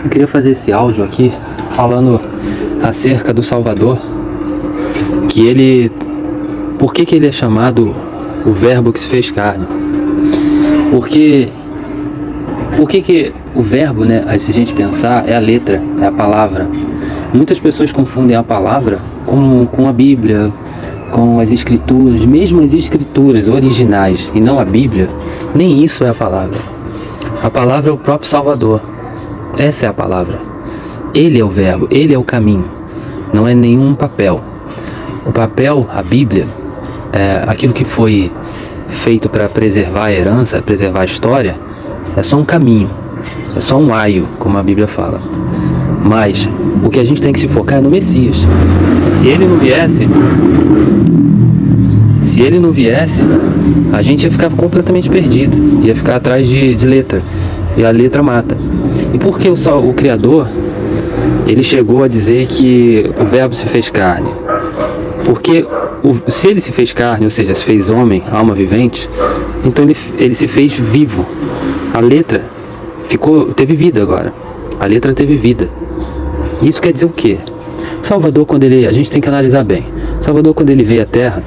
Eu queria fazer esse áudio aqui falando acerca do Salvador, que ele, por que ele é chamado o Verbo que se fez carne? Porque o verbo, né, aí se a gente pensar, é a letra, é a palavra. Muitas pessoas confundem a palavra com a Bíblia, com as escrituras, mesmo as escrituras originais e não a Bíblia. Nem isso é a palavra. A palavra é o próprio Salvador. Essa é a palavra. Ele é o verbo, ele é o caminho. Não é nenhum papel. O papel, a Bíblia, é aquilo que foi feito para preservar a herança, preservar a história, é só um caminho, é só um aio, como a Bíblia fala. Mas o que a gente tem que se focar é no Messias. Se ele não viesse, a gente ia ficar completamente perdido, ia ficar atrás de letra, e a letra mata. E por que o Criador, ele chegou a dizer que o Verbo se fez carne? Porque se ele se fez carne, ou seja, se fez homem, alma vivente, então ele se fez vivo. A letra teve vida agora. A letra teve vida. Isso quer dizer o quê? Salvador, a gente tem que analisar bem. Salvador, quando ele veio à Terra,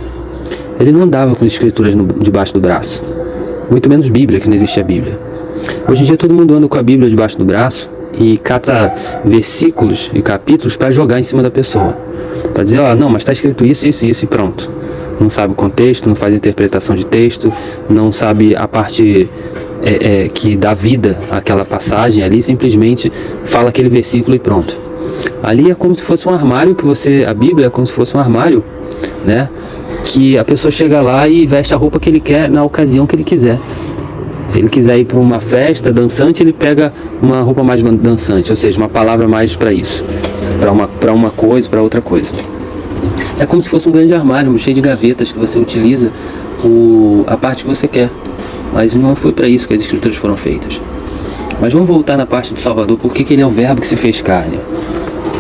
ele não andava com as escrituras debaixo do braço. Muito menos Bíblia, que não existia Bíblia. Hoje em dia todo mundo anda com a Bíblia debaixo do braço e cata versículos e capítulos para jogar em cima da pessoa. Para dizer, não, mas está escrito isso, isso, isso e pronto. Não sabe o contexto, não faz interpretação de texto, não sabe a parte que dá vida àquela passagem ali, simplesmente fala aquele versículo e pronto. Ali é como se fosse um armário a Bíblia é como se fosse um armário, né? Que a pessoa chega lá e veste a roupa que ele quer na ocasião que ele quiser. Se ele quiser ir para uma festa dançante, ele pega uma roupa mais dançante, ou seja, uma palavra mais para isso, para uma coisa, para outra coisa. É como se fosse um grande armário, cheio de gavetas que você utiliza a parte que você quer. Mas não foi para isso que as escrituras foram feitas. Mas vamos voltar na parte do Salvador. Por que ele é o verbo que se fez carne?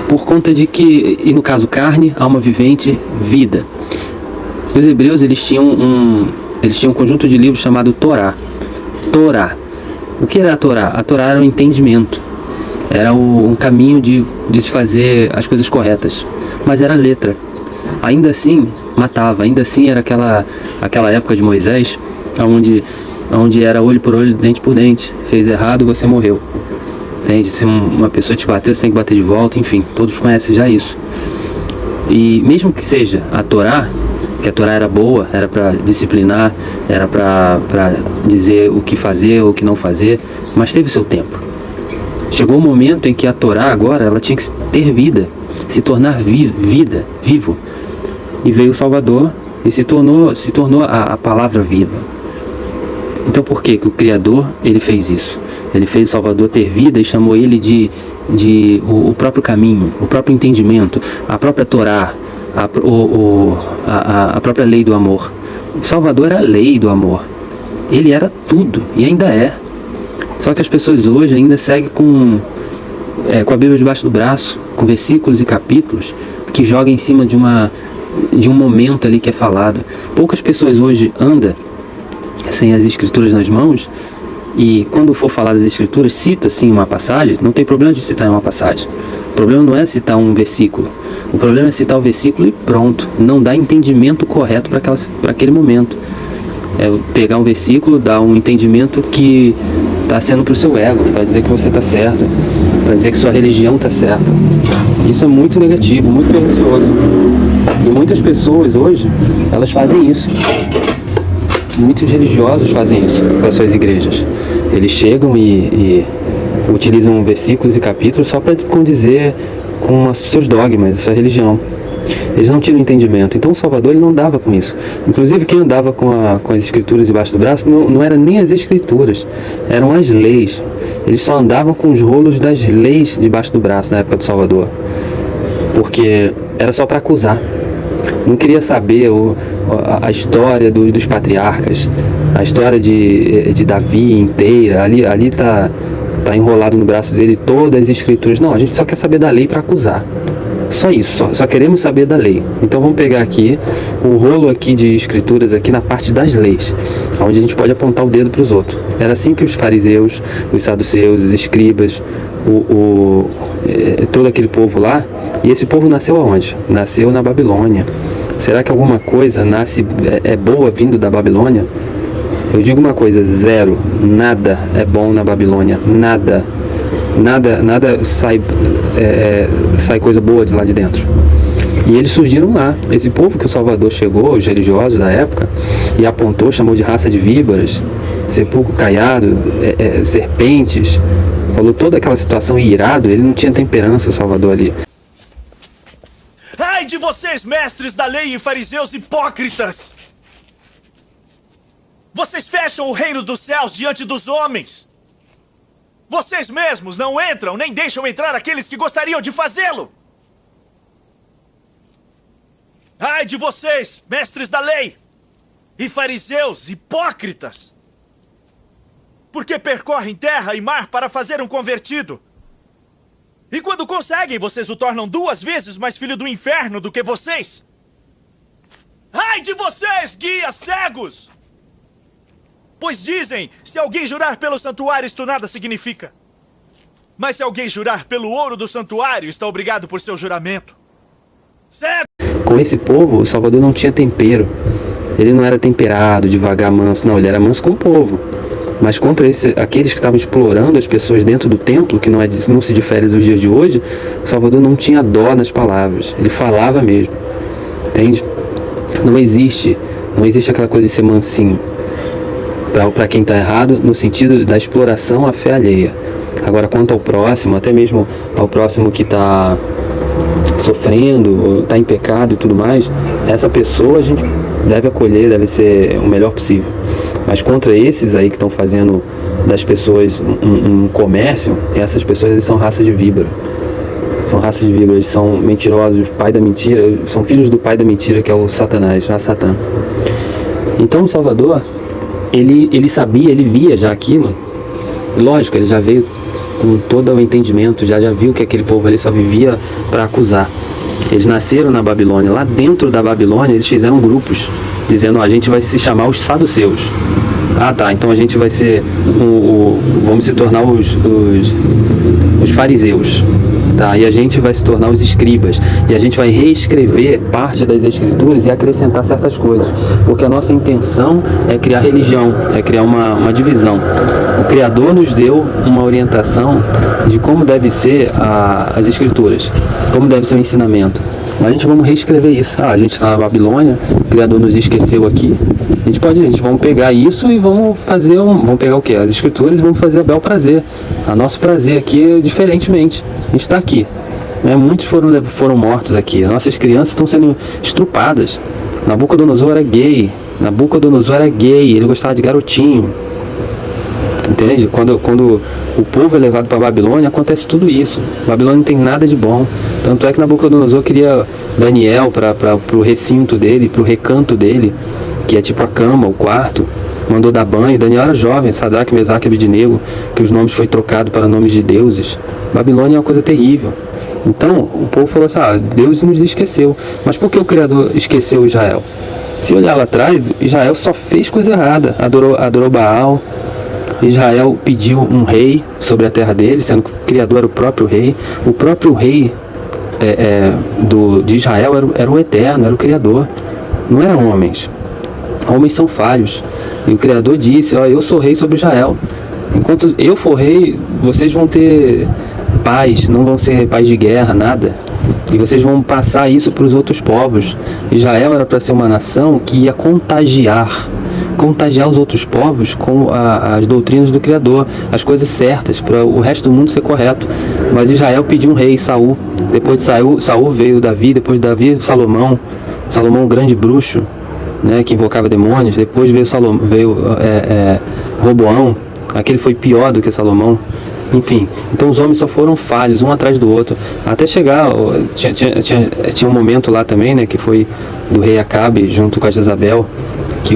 Por conta de que, e no caso carne, alma vivente, vida. Os hebreus, eles tinham um conjunto de livros chamado Torá. Torá. O que era a Torá? A Torá era o entendimento. Era um caminho de se fazer as coisas corretas. Mas era letra. Ainda assim, matava. Ainda assim era aquela época de Moisés, onde era olho por olho, dente por dente. Fez errado, você morreu. Entende? Se uma pessoa te bater, você tem que bater de volta. Enfim, todos conhecem já isso. E mesmo que seja a Torá, que a Torá era boa, era para disciplinar, era para dizer o que fazer ou o que não fazer, mas teve seu tempo. Chegou o momento em que a Torá agora, ela tinha que ter vida, se tornar vivo. E veio o Salvador e se tornou a palavra viva. Então por que o Criador, ele fez isso? Ele fez o Salvador ter vida e chamou ele de o próprio caminho, o próprio entendimento, a própria Torá, a própria lei do amor. O Salvador era a lei do amor. Ele era tudo e ainda é. Só que as pessoas hoje ainda seguem com a Bíblia debaixo do braço, com versículos e capítulos que jogam em cima de um momento ali que é falado. Poucas pessoas hoje andam sem as escrituras nas mãos e quando for falar das escrituras, cita sim uma passagem. Não tem problema de citar uma passagem. O problema não é citar um versículo. O problema é citar o versículo e pronto. Não dá entendimento correto para aquele momento. É pegar um versículo, dar um entendimento que está sendo para o seu ego, para dizer que você está certo, para dizer que sua religião está certa. Isso é muito negativo, muito pernicioso. E muitas pessoas hoje, elas fazem isso. Muitos religiosos fazem isso com as suas igrejas. Eles chegam e utilizam versículos e capítulos só para condizer com os seus dogmas, a sua religião. Eles não tinham entendimento. Então o Salvador, ele não andava com isso. Inclusive quem andava com as escrituras debaixo do braço não era nem as escrituras, eram as leis. Eles só andavam com os rolos das leis debaixo do braço na época do Salvador, porque era só para acusar. Não queria saber a história dos patriarcas, a história de Davi inteira. Ali tá enrolado no braço dele todas as escrituras. Não, a gente só quer saber da lei para acusar. Só isso, só queremos saber da lei. Então vamos pegar aqui o rolo aqui de escrituras aqui na parte das leis, onde a gente pode apontar o dedo para os outros. Era assim que os fariseus, os saduceus, os escribas, todo aquele povo lá. E esse povo nasceu aonde? Nasceu na Babilônia. Será que alguma coisa é boa vindo da Babilônia? Eu digo uma coisa, zero, nada é bom na Babilônia, nada sai coisa boa de lá de dentro. E eles surgiram lá. Esse povo que o Salvador chegou, os religiosos da época, e apontou, chamou de raça de víboras, sepulcro caiado, serpentes, falou toda aquela situação irado. Ele não tinha temperança, o Salvador ali. Ai de vocês, mestres da lei e fariseus hipócritas! Vocês fecham o reino dos céus diante dos homens. Vocês mesmos não entram, nem deixam entrar aqueles que gostariam de fazê-lo. Ai de vocês, mestres da lei e fariseus hipócritas! Porque percorrem terra e mar para fazer um convertido. E quando conseguem, vocês o tornam 2 vezes mais filho do inferno do que vocês. Ai de vocês, guias cegos! Pois dizem, se alguém jurar pelo santuário, isto nada significa. Mas se alguém jurar pelo ouro do santuário, está obrigado por seu juramento. Cego! Com esse povo, o Salvador não tinha tempero. Ele não era temperado, devagar, manso. Não, ele era manso com o povo. Mas contra aqueles que estavam explorando as pessoas dentro do templo, que não se difere dos dias de hoje, o Salvador não tinha dó nas palavras. Ele falava mesmo. Entende? Não existe aquela coisa de ser mansinho. Para quem está errado, no sentido da exploração à fé alheia. Agora, quanto ao próximo, até mesmo ao próximo que está sofrendo, está em pecado e tudo mais, essa pessoa a gente deve acolher, deve ser o melhor possível. Mas contra esses aí que estão fazendo das pessoas um comércio, essas pessoas eles são raças de víbora. São raças de víbora, eles são mentirosos, pai da mentira, são filhos do pai da mentira, que é o Satanás, a Satã. Então o Salvador, ele sabia, ele via já aquilo. Lógico, ele já veio com todo o entendimento, já viu que aquele povo ali só vivia para acusar. Eles nasceram na Babilônia. Lá dentro da Babilônia, eles fizeram grupos, dizendo, a gente vai se chamar os saduceus. Ah, tá, então a gente vai ser, vamos se tornar os fariseus. Tá, e a gente vai se tornar os escribas. E a gente vai reescrever parte das escrituras e acrescentar certas coisas. Porque a nossa intenção é criar religião, é criar uma divisão. O Criador nos deu uma orientação de como deve ser as escrituras, como deve ser o ensinamento. Mas a gente vamos reescrever isso. A gente está na Babilônia, o Criador nos esqueceu aqui. A gente vamos pegar isso e vamos fazer vamos pegar o quê? As escrituras e vamos fazer a bel prazer. A nosso prazer aqui diferentemente. A gente está aqui. Né? Muitos foram mortos aqui. Nossas crianças estão sendo estrupadas. Nabucodonosor era gay. Ele gostava de garotinho. Entende? Quando o povo é levado para a Babilônia, acontece tudo isso. A Babilônia não tem nada de bom. Tanto é que Nabucodonosor queria Daniel para o recinto dele, para o recanto dele, que é tipo a cama, o quarto. Mandou dar banho. Daniel era jovem, Sadraque, Mesaque e Abednego, que os nomes foi trocado para nomes de deuses. Babilônia é uma coisa terrível. Então, o povo falou assim, Deus nos esqueceu. Mas por que o Criador esqueceu Israel? Se olhar lá atrás, Israel só fez coisa errada. Adorou Baal. Israel pediu um rei sobre a terra dele, sendo que o Criador era o próprio rei. O próprio rei de Israel era o Eterno, era o Criador. Não eram homens. Homens são falhos. E o Criador disse, eu sou rei sobre Israel. Enquanto eu for rei, vocês vão ter paz, não vão ser paz de guerra, nada. E vocês vão passar isso para os outros povos. Israel era para ser uma nação que ia contagiar os outros povos com as doutrinas do Criador, as coisas certas, para o resto do mundo ser correto. Mas Israel pediu um rei, Saul. Depois de Saul veio Davi, depois de Davi, Salomão, um grande bruxo, né, que invocava demônios. Depois veio Roboão, aquele foi pior do que Salomão. Enfim, então os homens só foram falhos, um atrás do outro, até chegar, tinha um momento lá também, né, que foi do rei Acabe, junto com a Jezabel, que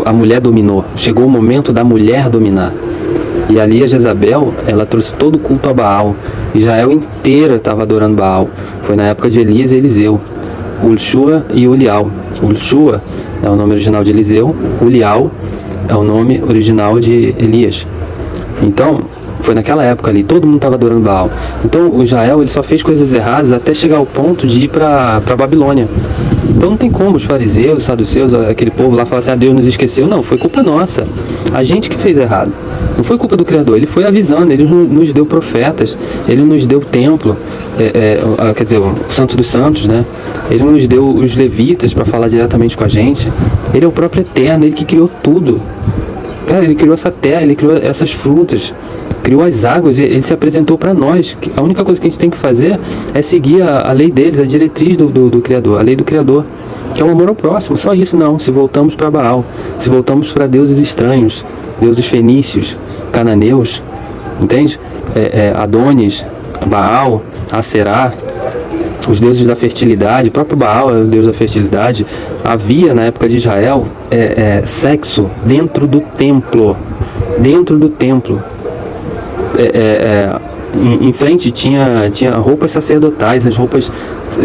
a mulher dominou. Chegou o momento da mulher dominar. E ali a Jezabel, ela trouxe todo o culto a Baal. Israel inteira estava adorando Baal. Foi na época de Elias e Eliseu. Ulshua e Ulial. Ulshua é o nome original de Eliseu, Ulial é o nome original de Elias. Então, foi naquela época ali, todo mundo estava adorando Baal. Então, o Israel ele só fez coisas erradas até chegar ao ponto de ir para Babilônia. Então não tem como os fariseus, os saduceus, aquele povo lá falar assim, Deus nos esqueceu. Não, foi culpa nossa. A gente que fez errado. Não foi culpa do Criador. Ele foi avisando, ele nos deu profetas, ele nos deu o templo, quer dizer, o Santo dos Santos, né? Ele nos deu os levitas para falar diretamente com a gente. Ele é o próprio Eterno, ele que criou tudo. Cara, ele criou essa terra, ele criou essas frutas, criou as águas, ele se apresentou para nós. A única coisa que a gente tem que fazer é seguir a lei deles, a diretriz do Criador, a lei do Criador, que é o amor ao próximo, só isso não. Se voltamos para Baal, se voltamos para deuses estranhos, deuses fenícios, cananeus, entende? Adonis, Baal, Aserá, os deuses da fertilidade, o próprio Baal é o deus da fertilidade. Havia na época de Israel sexo dentro do templo, em frente tinha roupas sacerdotais, as roupas,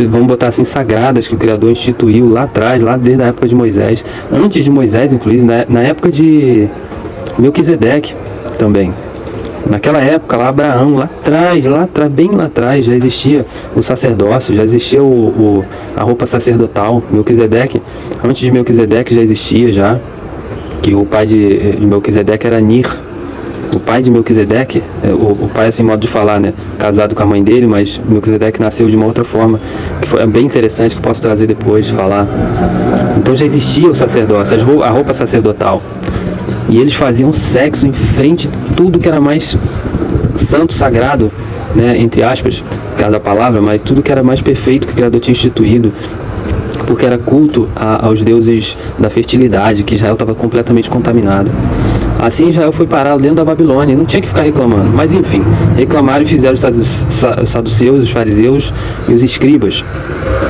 vamos botar assim, sagradas, que o Criador instituiu lá atrás, lá desde a época de Moisés, antes de Moisés inclusive, na época de Melquisedeque também. Naquela época lá, Abraão, lá atrás, bem lá atrás, já existia o sacerdócio, já existia a roupa sacerdotal. Melquisedeque, antes de Melquisedeque já existia já, que o pai de Melquisedeque era Nir. O pai de Melquisedeque, o pai assim, modo de falar, né, casado com a mãe dele, mas Melquisedeque nasceu de uma outra forma, que foi bem interessante, que posso trazer depois, falar. Então já existia o sacerdócio, a roupa sacerdotal. E eles faziam sexo em frente de tudo que era mais santo, sagrado, né, entre aspas, por causa da palavra, mas tudo que era mais perfeito que o Criador tinha instituído, porque era culto aos deuses da fertilidade, que Israel estava completamente contaminado. Assim Israel foi parar dentro da Babilônia, não tinha que ficar reclamando, mas enfim, reclamaram e fizeram os saduceus, os fariseus e os escribas,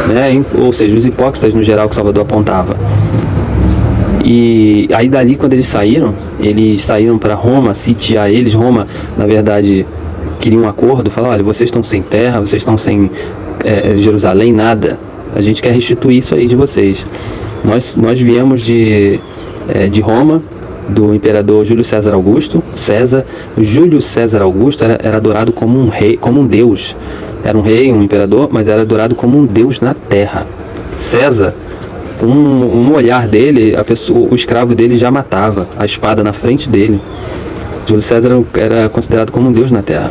né, ou seja, os hipócritas no geral que o Salvador apontava. E aí dali, quando eles saíram para Roma, sitiar eles. Roma, na verdade, queria um acordo, falou, olha, vocês estão sem terra, vocês estão sem Jerusalém, nada, a gente quer restituir isso aí de vocês. Nós viemos de Roma, do imperador Júlio César Augusto. Júlio César Augusto era adorado como um rei, como um deus. Era um rei, um imperador, mas era adorado como um deus na terra. César, um olhar dele, o escravo dele já matava a espada na frente dele. Júlio César era considerado como um deus na terra.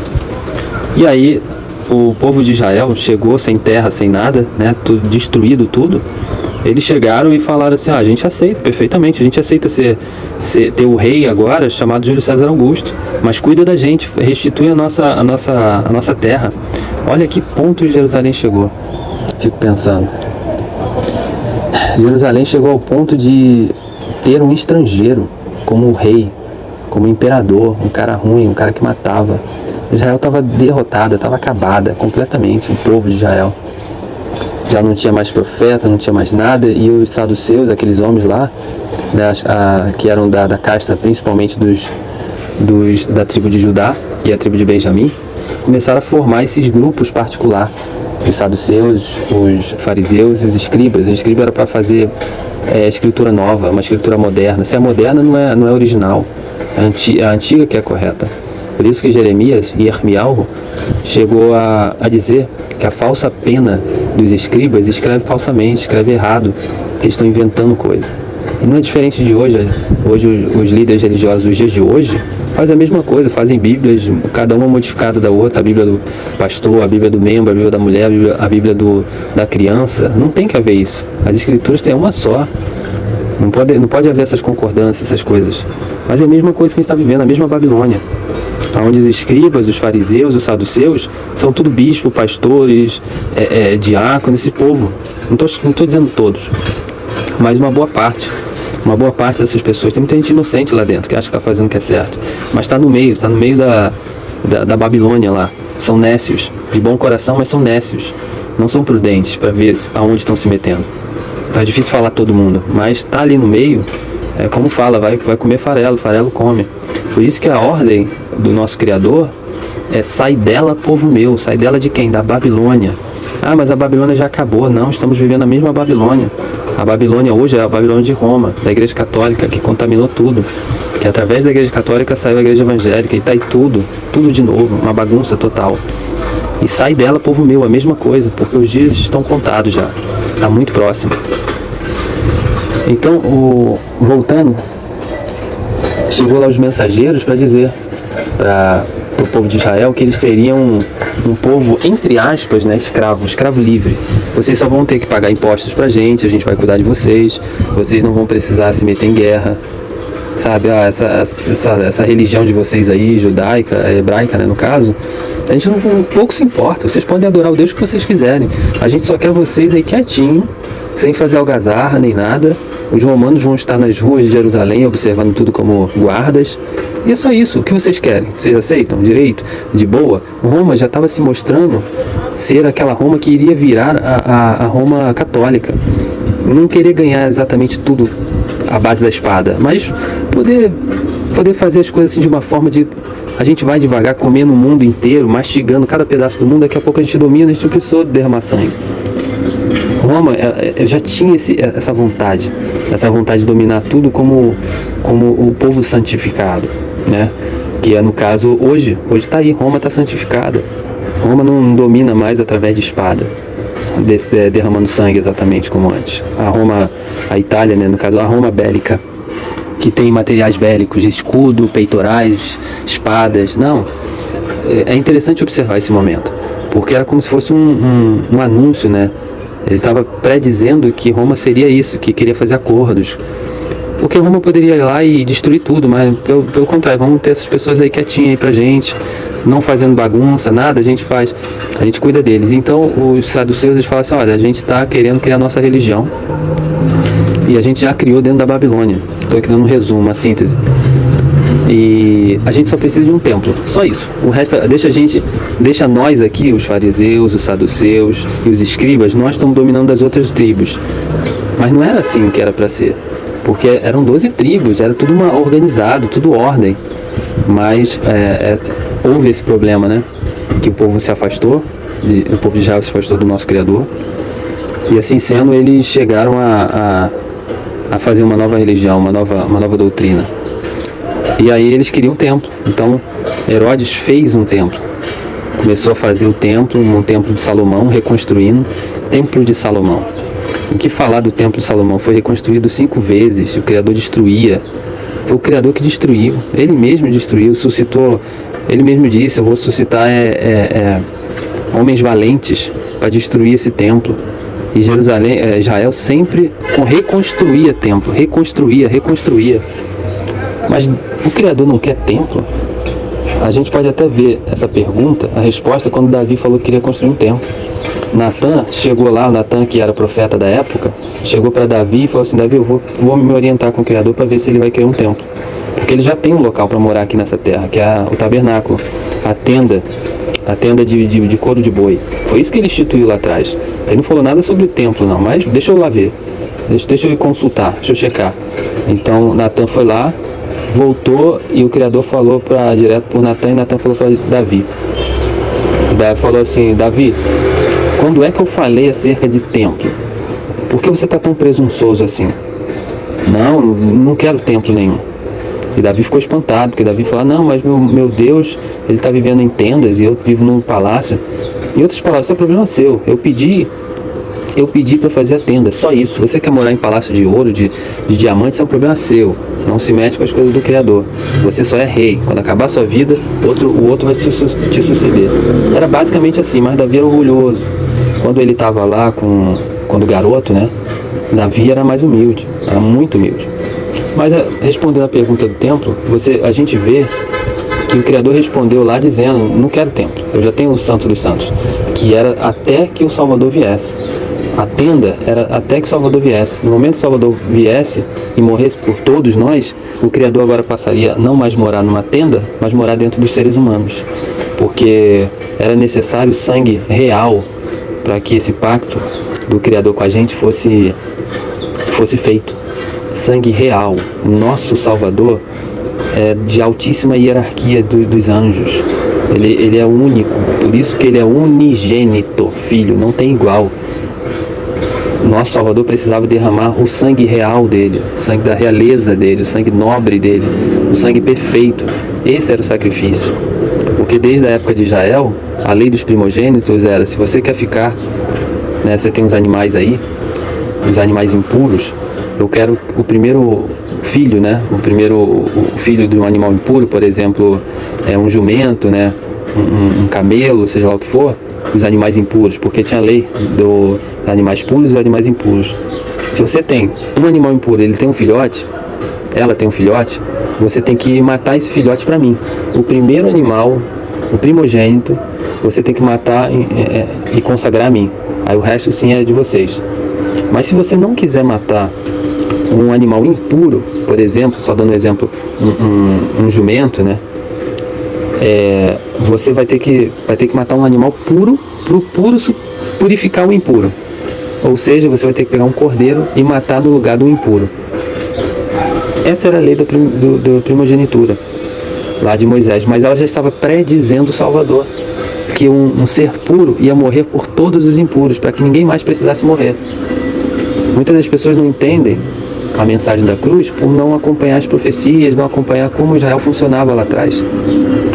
E aí o povo de Israel chegou sem terra, sem nada, né, destruído tudo. Eles chegaram e falaram assim, a gente aceita perfeitamente, a gente aceita ter o rei agora chamado Júlio César Augusto, mas cuida da gente, restitui a nossa terra. Olha que ponto Jerusalém chegou. Fico pensando. Jerusalém chegou ao ponto de ter um estrangeiro como rei, como imperador, um cara ruim, um cara que matava. Israel estava derrotada, estava acabada completamente, o povo de Israel. Já não tinha mais profeta, não tinha mais nada, e os saduceus, aqueles homens lá, né, que eram da casta principalmente da tribo de Judá e a tribo de Benjamim, começaram a formar esses grupos particulares. Os saduceus, os fariseus e os escribas. Os escribas eram para fazer escritura nova, uma escritura moderna. Se é moderna, não é original. A antiga que é correta. Por isso que Jeremias e Irmial chegou a dizer que a falsa pena dos escribas escreve falsamente, escreve errado, que eles estão inventando coisa. E não é diferente de hoje. Hoje os líderes religiosos dos dias de hoje fazem a mesma coisa, fazem bíblias, cada uma modificada da outra, a bíblia do pastor, a bíblia do membro, a bíblia da mulher, a bíblia da criança. Não tem que haver isso. As escrituras têm uma só. Não pode haver essas concordâncias, essas coisas. Mas é a mesma coisa que a gente está vivendo, a mesma Babilônia, onde os escribas, os fariseus, os saduceus são tudo bispos, pastores, diáconos, esse povo. Não estou dizendo todos, mas uma boa parte dessas pessoas. Tem muita gente inocente lá dentro, que acha que está fazendo o que é certo, mas está no meio da Babilônia lá. São nécios, de bom coração, mas são nécios. Não são prudentes para ver aonde estão se metendo. Tá difícil falar todo mundo, mas está ali no meio, como fala, vai comer farelo come. Por isso que a ordem do nosso Criador sai dela, povo meu. Sai dela de quem? Da Babilônia. Ah, mas a Babilônia já acabou. Não, estamos vivendo a mesma Babilônia. A Babilônia hoje é a Babilônia de Roma, da Igreja Católica, que contaminou tudo. Que através da Igreja Católica saiu a Igreja Evangélica e tá aí tudo de novo, uma bagunça total. E sai dela, povo meu, a mesma coisa, porque os dias estão contados já. Está muito próximo. Então, voltando, chegou lá os mensageiros para dizer para o povo de Israel que eles seriam um povo, entre aspas, né, escravo livre. Vocês só vão ter que pagar impostos pra gente, a gente vai cuidar de vocês não vão precisar se meter em guerra, sabe? Essa religião de vocês aí, judaica, hebraica, né, no caso, a gente não pouco se importa, vocês podem adorar o Deus que vocês quiserem, a gente só quer vocês aí quietinho, sem fazer algazarra nem nada. Os romanos vão estar nas ruas de Jerusalém observando tudo como guardas. E é só isso. O que vocês querem? Vocês aceitam? Direito? De boa? Roma já estava se mostrando ser aquela Roma que iria virar a Roma católica. Não querer ganhar exatamente tudo à base da espada, mas poder fazer as coisas assim de uma forma de... A gente vai devagar, comendo o mundo inteiro, mastigando cada pedaço do mundo. Daqui a pouco a gente domina, a gente não precisou derramar sangue. Roma já tinha essa vontade de dominar tudo como o povo santificado, né? Que é, no caso, hoje está aí, Roma está santificada. Roma não domina mais através de espada, derramando sangue exatamente como antes. A Itália, né, no caso, a Roma bélica, que tem materiais bélicos, escudo, peitorais, espadas. Não, é interessante observar esse momento, porque era como se fosse um anúncio, né? Ele estava predizendo que Roma seria isso, que queria fazer acordos. Porque Roma poderia ir lá e destruir tudo, mas pelo contrário, vamos ter essas pessoas aí quietinhas aí pra gente, não fazendo bagunça, nada, a gente cuida deles. Então os saduceus, eles falam assim, olha, a gente está querendo criar nossa religião e a gente já criou dentro da Babilônia. Estou aqui dando um resumo, uma síntese. E a gente só precisa de um templo, só isso. O resto deixa nós aqui, os fariseus, os saduceus e os escribas, nós estamos dominando as outras tribos. Mas não era assim que era para ser, porque eram 12 tribos, era tudo organizado, tudo ordem. Mas houve esse problema, né? Que o povo se afastou, o povo de Israel se afastou do nosso Criador. E assim sendo, eles chegaram a fazer uma nova religião, uma nova doutrina. E aí eles queriam um templo. Então Herodes fez um templo. Começou a fazer o templo, um templo de Salomão, reconstruindo. Templo de Salomão. O que falar do templo de Salomão? Foi reconstruído 5 vezes. O Criador destruía. Foi o Criador que destruiu. Ele mesmo destruiu, suscitou. Ele mesmo disse, eu vou suscitar homens valentes para destruir esse templo. E Israel sempre reconstruía templo. Reconstruía. Mas o Criador não quer templo? A gente pode até ver essa pergunta, a resposta, quando Davi falou que queria construir um templo. Natan chegou lá, Natan, que era profeta da época, chegou para Davi e falou assim, Davi, eu vou me orientar com o Criador para ver se ele vai criar um templo. Porque ele já tem um local para morar aqui nessa terra, que é o tabernáculo, a tenda de couro de boi. Foi isso que ele instituiu lá atrás. Ele não falou nada sobre o templo não, mas deixa eu lá ver. Deixa eu consultar, deixa eu checar. Então Natan foi lá, voltou e o Criador falou direto por Natan, e Natan falou para Davi. Davi falou assim, Davi, quando é que eu falei acerca de templo? Por que você está tão presunçoso assim? Não quero templo nenhum. E Davi ficou espantado, porque Davi falou, não, mas meu Deus, ele está vivendo em tendas e eu vivo num palácio. Em outras palavras, isso é problema seu. Eu pedi para fazer a tenda, só isso. Você quer morar em palácio de ouro, de diamantes, é um problema seu. Não se mete com as coisas do Criador. Você só é rei. Quando acabar a sua vida, o outro vai te suceder. Era basicamente assim, mas Davi era orgulhoso. Quando ele estava lá, quando garoto, né? Davi era mais humilde, era muito humilde. Mas respondendo a pergunta do templo, a gente vê que o Criador respondeu lá dizendo, não quero templo, eu já tenho o Santo dos Santos, que era até que o Salvador viesse. A tenda era até que o Salvador viesse. No momento que o Salvador viesse e morresse por todos nós, o Criador agora passaria a não mais morar numa tenda, mas morar dentro dos seres humanos. Porque era necessário sangue real para que esse pacto do Criador com a gente fosse feito. Sangue real. O nosso Salvador é de altíssima hierarquia dos anjos. Ele é único, por isso que ele é unigênito, filho, não tem igual. Nosso Salvador precisava derramar o sangue real dele, o sangue da realeza dele, o sangue nobre dele, o sangue perfeito. Esse era o sacrifício. Porque desde a época de Israel, a lei dos primogênitos era, se você quer ficar, né, você tem uns animais aí, os animais impuros, eu quero o primeiro filho, né, o filho de um animal impuro, por exemplo, um jumento, né, um camelo, seja lá o que for, os animais impuros, porque tinha a lei dos animais puros e animais impuros. Se você tem um animal impuro, ele tem um filhote, ela tem um filhote, você tem que matar esse filhote para mim. O primeiro animal, o primogênito, você tem que matar e consagrar a mim. Aí o resto sim é de vocês. Mas se você não quiser matar um animal impuro, por exemplo, só dando um exemplo, um jumento, né? Você vai ter que matar um animal puro para o puro purificar o impuro. Ou seja, você vai ter que pegar um cordeiro e matar no lugar do impuro. Essa era a lei da primogenitura lá de Moisés, mas ela já estava predizendo o Salvador, que um ser puro ia morrer por todos os impuros, para que ninguém mais precisasse morrer. Muitas das pessoas não entendem a mensagem da cruz por não acompanhar as profecias, não acompanhar como Israel funcionava lá atrás.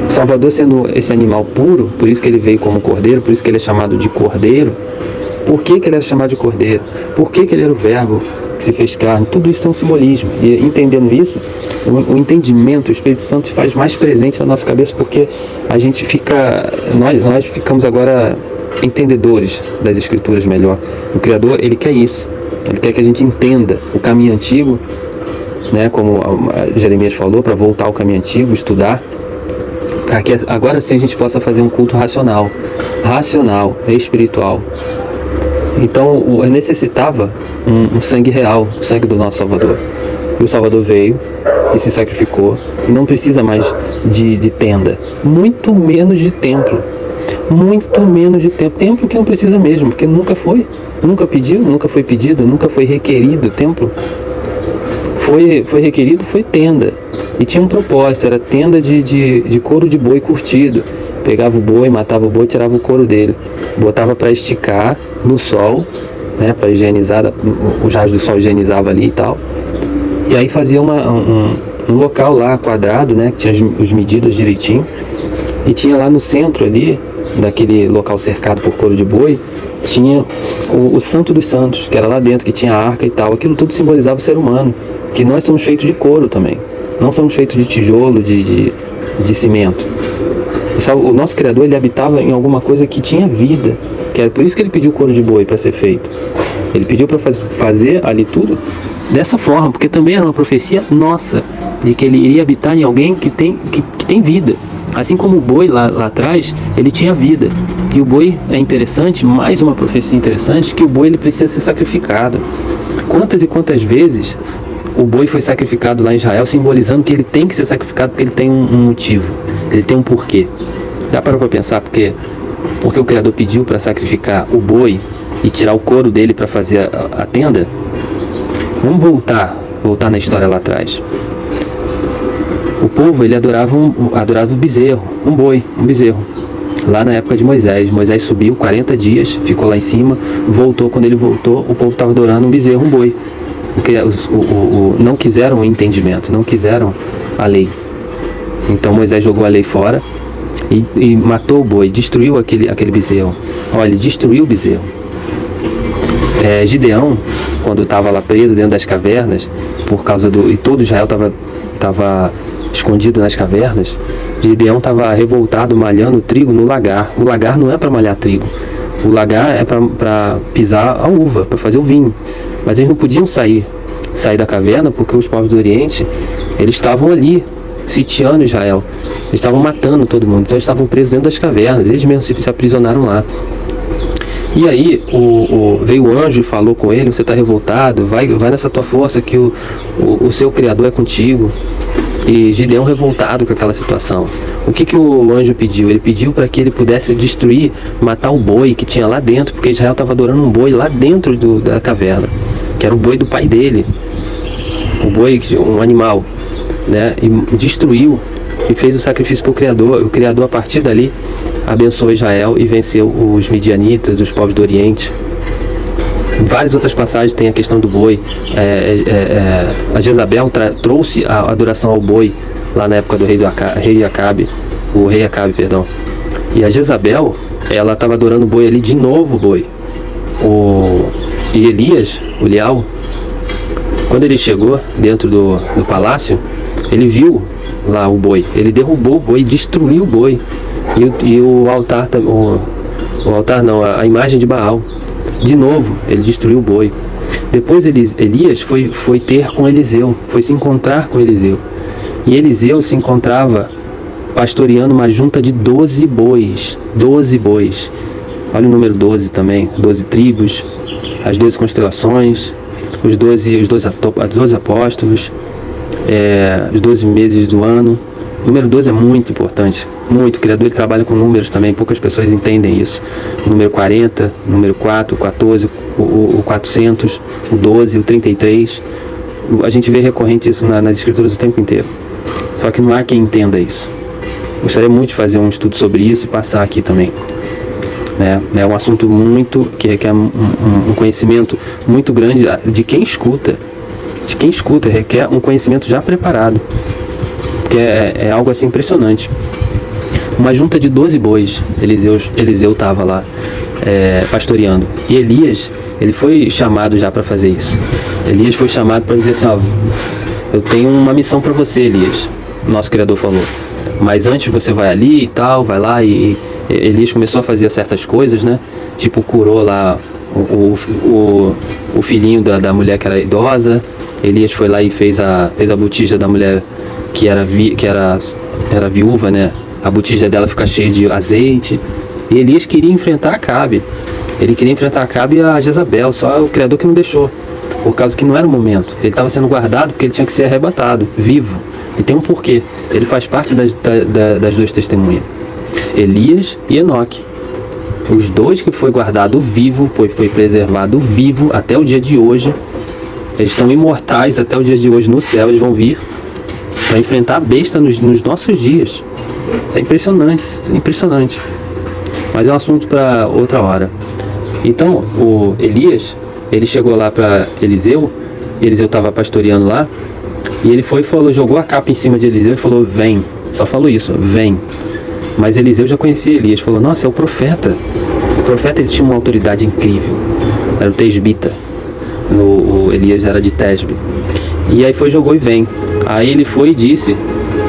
O Salvador sendo esse animal puro, por isso que ele veio como cordeiro, por isso que ele é chamado de cordeiro. Por que ele era chamado de cordeiro? Por que ele era o verbo que se fez carne? Tudo isso tem um simbolismo. E entendendo isso, o entendimento, o Espírito Santo se faz mais presente na nossa cabeça, porque a gente fica, nós ficamos agora entendedores das Escrituras melhor. O Criador, ele quer isso. Ele quer que a gente entenda o caminho antigo, né, como Jeremias falou, para voltar ao caminho antigo, estudar, para que agora sim a gente possa fazer um culto racional, espiritual. Então necessitava um sangue real, o sangue do nosso Salvador. E o Salvador veio e se sacrificou, e não precisa mais de tenda, muito menos de templo. Muito menos de templo. Templo que não precisa mesmo, porque nunca foi. Nunca pediu, nunca foi pedido, nunca foi requerido templo. Foi requerido, foi tenda. E tinha um propósito, era tenda de couro de boi curtido. Pegava o boi, matava o boi, tirava o couro dele. Botava para esticar no sol, né, para higienizar, os raios do sol higienizava ali e tal. E aí fazia um local lá quadrado, né, que tinha as medidas direitinho. E tinha lá no centro ali, daquele local cercado por couro de boi, tinha o Santo dos Santos, que era lá dentro, que tinha a arca e tal. Aquilo tudo simbolizava o ser humano, que nós somos feitos de couro também. Não somos feitos de tijolo, de cimento. O nosso Criador, ele habitava em alguma coisa que tinha vida, que era por isso que ele pediu o couro de boi para ser feito. Ele pediu para fazer ali tudo dessa forma, porque também era uma profecia nossa, de que ele iria habitar em alguém que tem vida. Assim como o boi lá atrás, ele tinha vida. E o boi é interessante, mais uma profecia interessante, que o boi ele precisa ser sacrificado. Quantas e quantas vezes o boi foi sacrificado lá em Israel, simbolizando que ele tem que ser sacrificado porque ele tem um motivo, ele tem um porquê. Já parou para pensar porque o Criador pediu para sacrificar o boi e tirar o couro dele para fazer a tenda? Vamos voltar na história lá atrás. O povo, ele adorava o bezerro, um bezerro. Lá na época de Moisés subiu 40 dias, ficou lá em cima, voltou. Quando ele voltou, o povo estava adorando um bezerro, um boi. Porque não quiseram o entendimento, não quiseram a lei. Então Moisés jogou a lei fora e matou o boi, destruiu aquele bezerro. Olha, destruiu o bezerro. Gideão, quando estava lá preso dentro das cavernas, e todo Israel estava escondido nas cavernas, Gideão estava revoltado, malhando trigo no lagar. O lagar não é para malhar trigo. O lagar é para pisar a uva, para fazer o vinho. Mas eles não podiam sair da caverna, porque os povos do Oriente, eles estavam ali, sitiando Israel. Eles estavam matando todo mundo. Então eles estavam presos dentro das cavernas. Eles mesmos se aprisionaram lá. E aí veio o anjo e falou com ele: você está revoltado, vai nessa tua força que o seu Criador é contigo. E Gideão revoltado com aquela situação. O que o anjo pediu? Ele pediu para que ele pudesse destruir, matar o boi que tinha lá dentro, porque Israel estava adorando um boi lá dentro da caverna, que era o boi do pai dele, o boi, um animal, né? E destruiu e fez o sacrifício para o Criador. O Criador, a partir dali, abençoou Israel e venceu os midianitas, os povos do Oriente. Em várias outras passagens tem a questão do boi. A Jezabel trouxe a adoração ao boi lá na época do rei Acabe. E a Jezabel, ela estava adorando o boi ali, de novo o boi. E Elias, o Lial, quando ele chegou dentro do palácio, ele viu lá o boi. Ele derrubou o boi, destruiu o boi. E o altar, a imagem de Baal. De novo, ele destruiu o boi. Depois Elias foi ter com Eliseu, foi se encontrar com Eliseu. E Eliseu se encontrava pastoreando uma junta de 12 bois. 12 bois. Olha o número 12 também. 12 tribos, as 12 constelações, os 12 apóstolos, os 12 meses do ano. O número 12 é muito importante. Muito. O Criador, ele trabalha com números também. Poucas pessoas entendem isso. O número 40, o número 4, o 14, o 400, o 12, o 33. A gente vê recorrente isso nas escrituras o tempo inteiro. Só que não há quem entenda isso. Gostaria muito de fazer um estudo sobre isso e passar aqui também. É um assunto que requer um conhecimento muito grande de quem escuta. De quem escuta, requer um conhecimento já preparado. Porque é algo assim impressionante. Uma junta de 12 bois, Eliseu estava lá pastoreando. E Elias, ele foi chamado já para fazer isso. Elias foi chamado para dizer assim, eu tenho uma missão para você, Elias. Nosso Criador falou. Mas antes você vai ali e tal, vai lá e Elias começou a fazer certas coisas, né? Tipo, curou lá o filhinho da mulher que era idosa. Elias foi lá e fez a botija da mulher que era viúva, né? A botija dela fica cheia de azeite. E Elias queria enfrentar Acabe. Ele queria enfrentar Acabe e a Jezabel, só o Criador que não deixou. Por causa que não era o momento. Ele estava sendo guardado porque ele tinha que ser arrebatado, vivo. E tem um porquê. Ele faz parte das duas testemunhas. Elias e Enoque. Os dois que foi guardado vivo, foi preservado vivo até o dia de hoje. Eles estão imortais até o dia de hoje no céu. Eles vão vir para enfrentar a besta nos nossos dias. Isso é impressionante. Mas é um assunto para outra hora. Então, o Elias, ele chegou lá para Eliseu. Eliseu estava pastoreando lá. E ele jogou a capa em cima de Eliseu e falou, vem. Só falou isso, vem. Mas Eliseu já conhecia Elias. Falou, nossa, é o profeta. O profeta, ele tinha uma autoridade incrível. Era o Tesbita. O Elias era de Tesbe. E aí jogou e vem. Aí ele foi e disse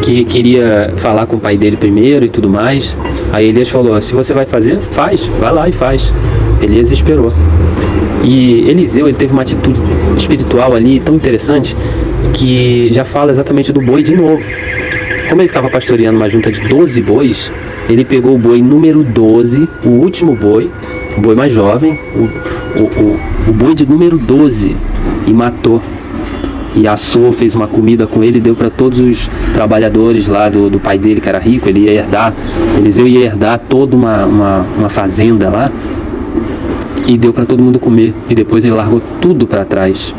que queria falar com o pai dele primeiro e tudo mais. Aí Elias falou, se você vai fazer, faz. Vai lá e faz. Elias esperou. E Eliseu, ele teve uma atitude espiritual ali tão interessante que já fala exatamente do boi de novo. Como ele estava pastoreando uma junta de 12 bois, ele pegou o boi número 12, o último boi, o boi mais jovem, o boi de número 12, e matou. E assou, fez uma comida com ele, deu para todos os trabalhadores lá do pai dele, que era rico. Eliseu ia herdar toda uma fazenda lá, e deu para todo mundo comer. E depois ele largou tudo para trás,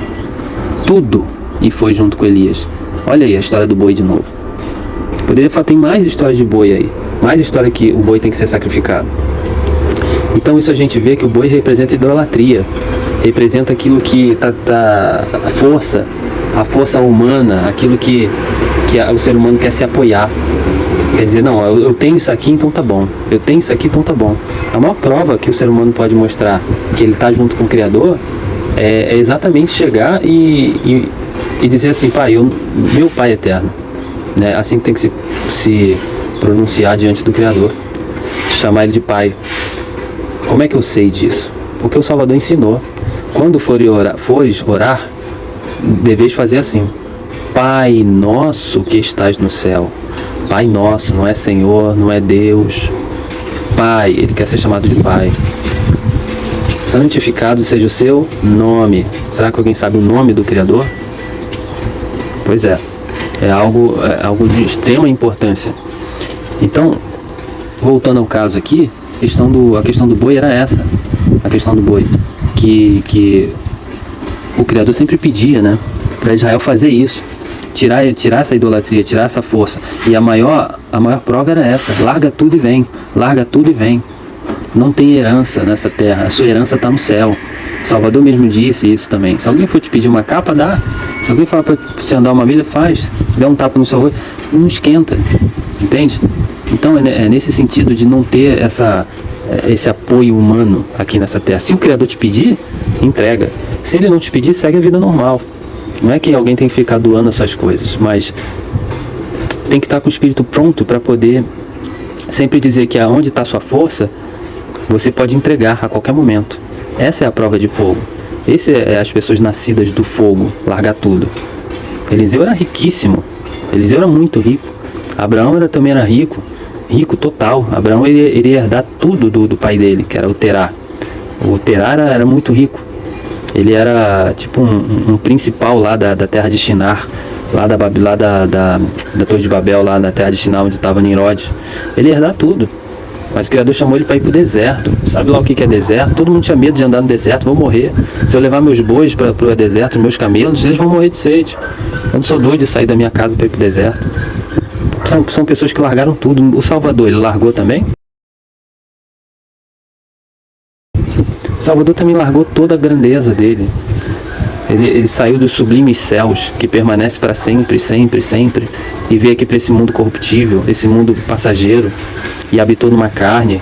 tudo, e foi junto com Elias. Olha aí a história do boi de novo. Poderia falar, tem mais história de boi aí, mais história que o boi tem que ser sacrificado. Então isso a gente vê que o boi representa idolatria, representa aquilo que a força humana, aquilo que o ser humano quer se apoiar. Quer dizer, não, eu tenho isso aqui, então tá bom. Eu tenho isso aqui, então tá bom. A maior prova que o ser humano pode mostrar que ele está junto com o Criador é exatamente chegar e dizer assim, pai, meu Pai eterno. Né? Assim que tem que se pronunciar diante do Criador. Chamar ele de Pai. Como é que eu sei disso? Porque o Salvador ensinou. Quando fores orar, deveis fazer assim: Pai nosso que estás no céu. Pai nosso, não é Senhor, não é Deus. Pai, ele quer ser chamado de Pai. Santificado seja o seu nome. Será que alguém sabe o nome do Criador? Pois é. É algo de extrema importância. Então, voltando ao caso aqui, a questão do boi era essa. A questão do boi. Que o Criador sempre pedia, né, para Israel fazer isso. tirar essa idolatria, tirar essa força. E a maior prova era essa: larga tudo e vem, larga tudo e vem. Não tem herança nessa terra, a sua herança está no céu. Salvador mesmo disse isso também. Se alguém for te pedir uma capa, dá. Se alguém falar para você andar uma milha, faz. Der um tapa no seu rosto, não esquenta, entende? Então é nesse sentido de não ter esse apoio humano aqui nessa terra. Se o Criador te pedir, entrega. Se ele não te pedir, segue a vida normal. Não é que alguém tem que ficar doando essas coisas, mas tem que estar com o espírito pronto para poder sempre dizer que aonde está a sua força, você pode entregar a qualquer momento. Essa é a prova de fogo. Esse é as pessoas nascidas do fogo, largar tudo. Eliseu era riquíssimo. Eliseu era muito rico. Abraão também era rico. Rico total. Abraão iria herdar tudo do pai dele, que era o Terá. O Terá era muito rico. Ele era tipo um principal lá da terra de Shinar, lá da Torre de Babel, lá na terra de Shinar, onde estava Nimrod. Ele ia herdar tudo. Mas o Criador chamou ele para ir para o deserto. Sabe lá o que é deserto? Todo mundo tinha medo de andar no deserto, vou morrer. Se eu levar meus bois para o deserto, meus camelos, eles vão morrer de sede. Eu não sou doido de sair da minha casa para ir para o deserto. São pessoas que largaram tudo. O Salvador, ele largou também? O Salvador também largou toda a grandeza dele. Ele saiu dos sublimes céus, que permanece para sempre, sempre, sempre, e veio aqui para esse mundo corruptível, esse mundo passageiro, e habitou numa carne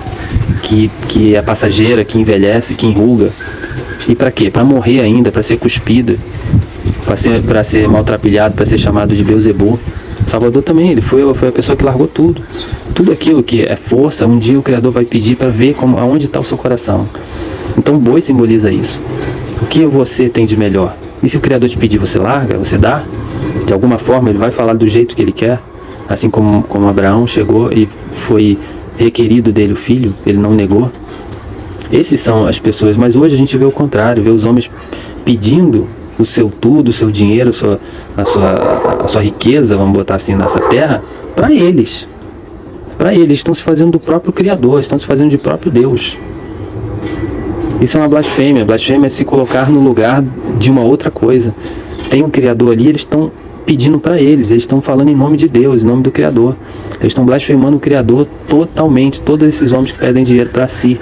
que é passageira, que envelhece, que enruga. E para quê? Para morrer ainda, para ser cuspido, para ser maltrapilhado, para ser chamado de Beelzebul. Salvador também, ele foi a pessoa que largou tudo. Tudo aquilo que é força, um dia o Criador vai pedir para ver aonde está o seu coração. Então o boi simboliza isso. O que você tem de melhor? E se o Criador te pedir, você larga? Você dá? De alguma forma ele vai falar do jeito que ele quer. Assim como Abraão chegou e foi requerido dele o filho, ele não negou. Esses são as pessoas. Mas hoje a gente vê o contrário, vê os homens pedindo o seu tudo, o seu dinheiro, a sua riqueza, vamos botar assim, nessa terra, para eles. Para eles, estão se fazendo do próprio Criador, estão se fazendo de próprio Deus. Isso é uma blasfêmia. Blasfêmia é se colocar no lugar de uma outra coisa. Tem um Criador ali, eles estão pedindo para eles estão falando em nome de Deus, em nome do Criador. Eles estão blasfemando o Criador totalmente. Todos esses homens que pedem dinheiro para si,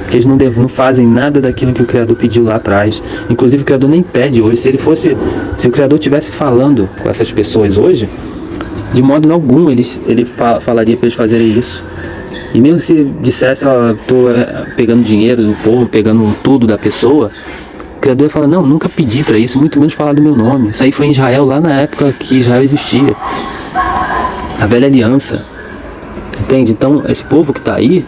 que eles não fazem nada daquilo que o Criador pediu lá atrás. Inclusive o Criador nem pede hoje. Se o Criador estivesse falando com essas pessoas hoje, de modo algum ele falaria para eles fazerem isso. E mesmo se dissesse, estou pegando dinheiro do povo, pegando tudo da pessoa, o Criador fala, não, nunca pedi para isso, muito menos falar do meu nome. Isso aí foi em Israel, lá na época que Israel existia. A velha aliança. Entende? Então, esse povo que está aí,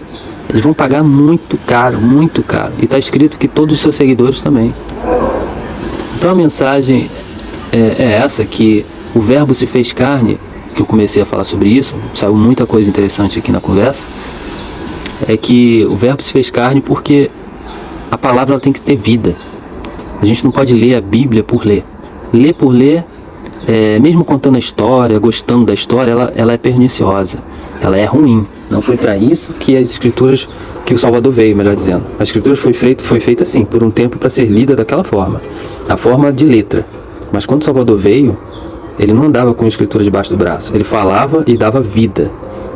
eles vão pagar muito caro, muito caro. E está escrito que todos os seus seguidores também. Então a mensagem é essa, que o verbo se fez carne, que eu comecei a falar sobre isso, saiu muita coisa interessante aqui na conversa, é que o verbo se fez carne porque a palavra ela tem que ter vida. A gente não pode ler a Bíblia por ler. Ler por ler, mesmo contando a história, gostando da história, ela é perniciosa, ela é ruim. Não foi para isso que as Escrituras, que o Salvador veio, melhor dizendo. A Escritura foi feita assim, por um tempo, para ser lida daquela forma, a forma de letra. Mas quando o Salvador veio, ele não andava com a Escritura debaixo do braço. Ele falava e dava vida.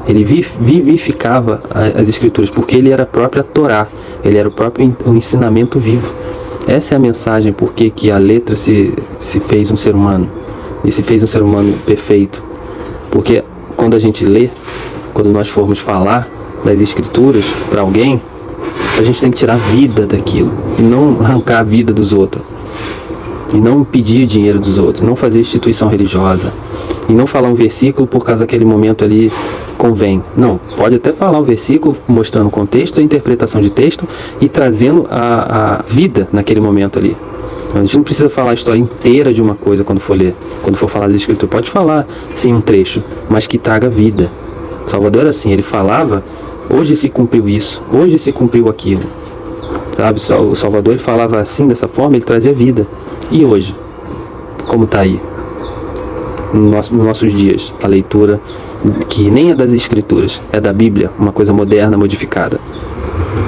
Ele vivificava as Escrituras, porque ele era a própria Torá. Ele era o ensinamento vivo. Essa é a mensagem, porque que a letra se fez um ser humano. E se fez um ser humano perfeito. Porque quando a gente lê, quando nós formos falar das Escrituras para alguém, a gente tem que tirar a vida daquilo. E não arrancar a vida dos outros. E não pedir dinheiro dos outros, não fazer instituição religiosa, e não falar um versículo por causa daquele momento ali convém. Não, pode até falar um versículo mostrando o contexto, a interpretação de texto e trazendo a vida naquele momento ali. A gente não precisa falar a história inteira de uma coisa quando for ler, quando for falar das Escrituras. Pode falar, sim, um trecho, mas que traga vida. O Salvador era assim, ele falava, hoje se cumpriu isso, hoje se cumpriu aquilo. Sabe, o Salvador ele falava assim, dessa forma, ele trazia vida. E hoje, como está aí, nos nossos dias, a leitura, que nem é das Escrituras, é da Bíblia, uma coisa moderna, modificada,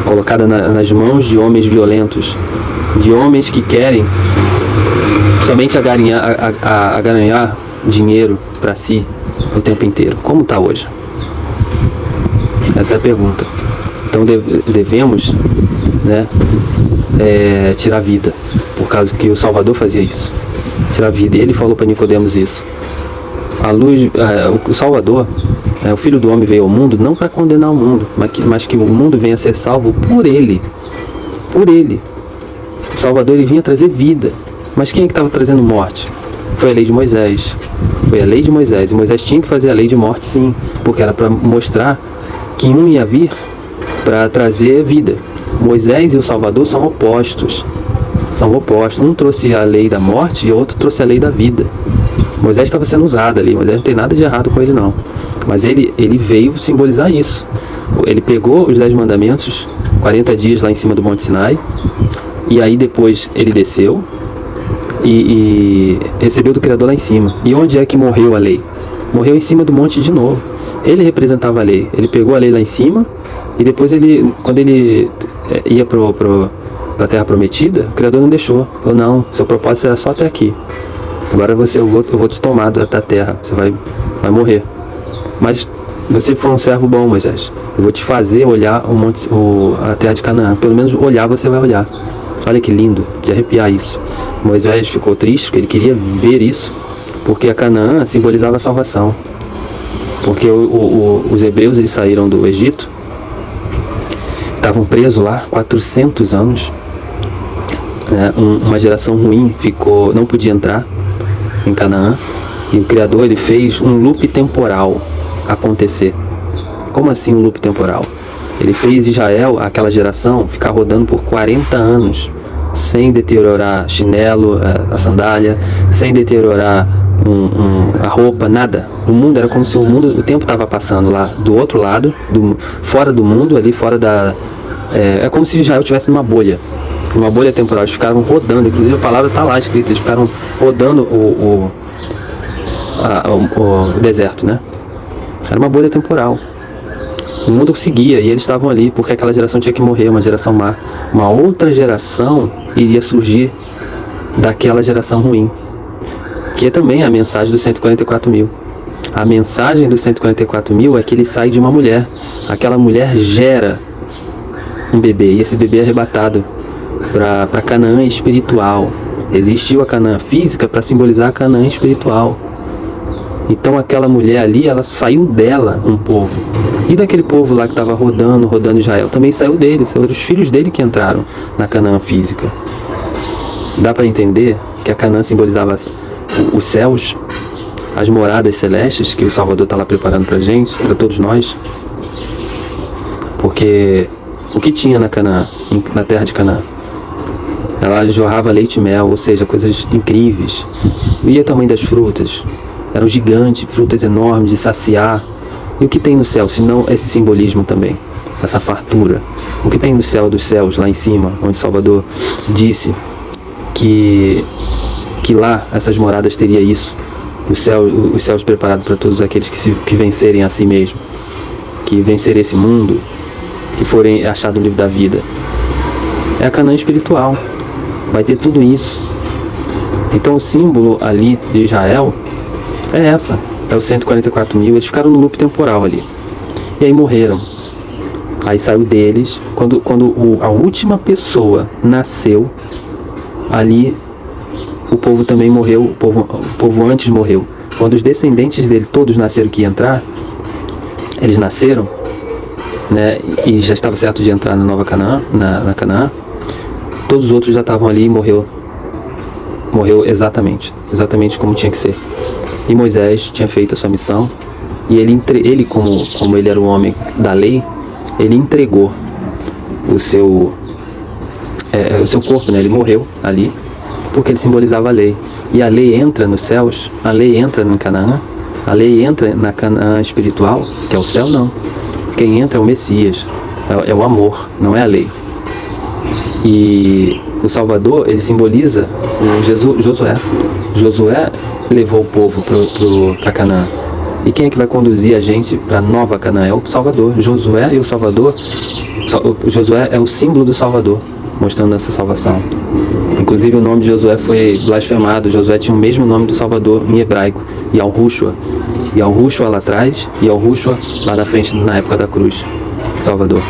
colocada nas mãos de homens violentos, de homens que querem somente agaranhar dinheiro para si o tempo inteiro. Como está hoje? Essa é a pergunta. Então devemos, né, tirar a vida, por causa que o Salvador fazia isso, tirar a vida. E ele falou para Nicodemos isso. A luz, o Salvador, o Filho do Homem veio ao mundo não para condenar o mundo, mas que o mundo venha a ser salvo por ele. Por ele. O Salvador, ele vinha trazer vida. Mas quem é que estava trazendo morte? Foi a lei de Moisés. Foi a lei de Moisés. E Moisés tinha que fazer a lei de morte, sim, porque era para mostrar que um ia vir para trazer vida. Moisés e o Salvador são opostos. São opostos. Um trouxe a lei da morte e o outro trouxe a lei da vida. Moisés estava sendo usado ali. Moisés não tem nada de errado com ele, não. Mas ele veio simbolizar isso. Ele pegou os 10 mandamentos, 40 dias lá em cima do Monte Sinai, e aí depois ele desceu e recebeu do Criador lá em cima. E onde é que morreu a lei? Morreu em cima do monte de novo. Ele representava a lei. Ele pegou a lei lá em cima e depois quando ele ia para a Terra Prometida, o Criador não deixou. Falou, não, seu propósito era só até aqui. Agora eu vou te tomar da terra, você vai morrer. Mas você foi um servo bom, Moisés. Eu vou te fazer olhar a terra de Canaã. Pelo menos olhar você vai olhar. Olha que lindo, de arrepiar isso. Moisés ficou triste porque ele queria ver isso, porque a Canaã simbolizava a salvação. Porque os hebreus, eles saíram do Egito, estavam presos lá 400 anos. Uma geração ruim não podia entrar em Canaã, e o Criador, ele fez um loop temporal acontecer. Como assim um loop temporal? Ele fez Israel, aquela geração, ficar rodando por 40 anos sem deteriorar chinelo, a sandália, sem deteriorar a roupa, nada. O mundo era como se o tempo estava passando lá do outro lado, fora do mundo, ali fora da... É como se Israel estivesse numa bolha temporal. Eles ficaram rodando, inclusive a palavra está lá escrita, eles ficaram rodando o deserto, né? Era uma bolha temporal. O mundo seguia e eles estavam ali porque aquela geração tinha que morrer, uma geração má. Uma outra geração iria surgir daquela geração ruim, que é também a mensagem dos 144 mil. A mensagem dos 144 mil é que ele sai de uma mulher. Aquela mulher gera um bebê e esse bebê é arrebatado para Canaã espiritual. Existiu a Canaã física para simbolizar a Canaã espiritual. Então aquela mulher ali, ela saiu dela um povo. E daquele povo lá que estava rodando Israel, também saiu dele. São os filhos dele que entraram na Canaã física. Dá para entender que a Canaã simbolizava os céus, as moradas celestes que o Salvador está lá preparando para gente, para todos nós. Porque o que tinha na Canaã, na terra de Canaã? Ela jorrava leite e mel, ou seja, coisas incríveis. E o tamanho das frutas? Eram gigantes, frutas enormes de saciar. E o que tem no céu, se não esse simbolismo também? Essa fartura. O que tem no céu dos céus, lá em cima, onde Salvador disse que lá essas moradas teria isso. Os céus preparados para todos aqueles que vencerem a si mesmo. Que vencerem esse mundo, que forem achados no livro da vida. É a Canaã espiritual. Vai ter tudo isso. Então o símbolo ali de Israel é essa. É os 144 mil. Eles ficaram no loop temporal ali. E aí morreram. Aí saiu deles. Quando a última pessoa nasceu, ali o povo também morreu. O povo antes morreu. Quando os descendentes dele todos nasceram que ia entrar, eles nasceram, né, e já estava certo de entrar na Nova Canaã, na Canaã. Todos os outros já estavam ali e morreu exatamente como tinha que ser. E Moisés tinha feito a sua missão, e ele como ele era o homem da lei, ele entregou o seu corpo, né? Ele morreu ali porque ele simbolizava a lei. E a lei entra nos céus, a lei entra em Canaã, a lei entra na Canaã espiritual, que é o céu. Não. Quem entra é o Messias, é o amor, não é a lei. E o Salvador, ele simboliza o Josué. Josué levou o povo para Canaã. E quem é que vai conduzir a gente para a Nova Canaã? É o Salvador. Josué e o Salvador. Josué é o símbolo do Salvador, mostrando essa salvação. Inclusive o nome de Josué foi blasfemado. Josué tinha o mesmo nome do Salvador em hebraico. Yahushua lá atrás e Yahushua lá na frente na época da cruz, Salvador.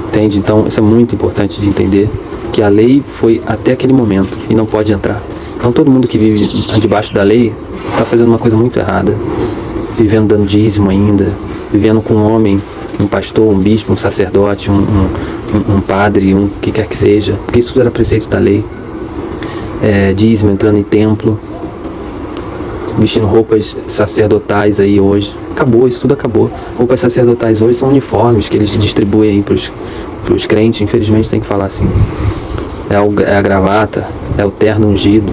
Entende? Então isso é muito importante de entender, que a lei foi até aquele momento e não pode entrar. Então todo mundo que vive debaixo da lei está fazendo uma coisa muito errada, vivendo dando dízimo ainda, vivendo com um homem, um pastor, um bispo, um sacerdote, um padre, um que quer que seja, porque isso tudo era preceito da lei. Dízimo, entrando em templo, vestindo roupas sacerdotais aí hoje. Acabou, isso tudo acabou. Roupas sacerdotais hoje são uniformes que eles distribuem aí pros crentes, infelizmente tem que falar assim. É a gravata, é o terno ungido.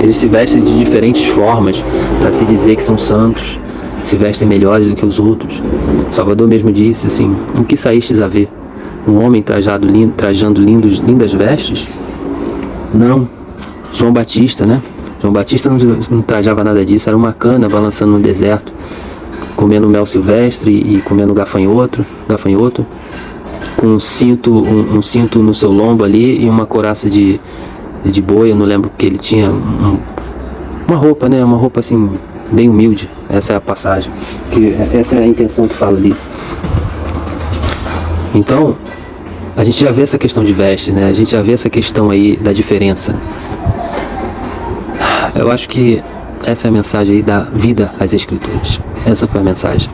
Eles se vestem de diferentes formas para se dizer que são santos, se vestem melhores do que os outros. O Salvador mesmo disse assim: em que saístes a ver? Um homem trajando lindas vestes? Não. João Batista, né? João Batista não trajava nada disso, era uma cana balançando no deserto, comendo mel silvestre e comendo gafanhoto, com um cinto no seu lombo ali e uma couraça de boi, eu não lembro, que ele tinha uma roupa, né? Uma roupa assim, bem humilde. Essa é a passagem, essa é a intenção que fala ali. Então, a gente já vê essa questão de vestes, né? A gente já vê essa questão aí da diferença. Eu acho que essa é a mensagem aí da vida às Escrituras. Essa foi a mensagem.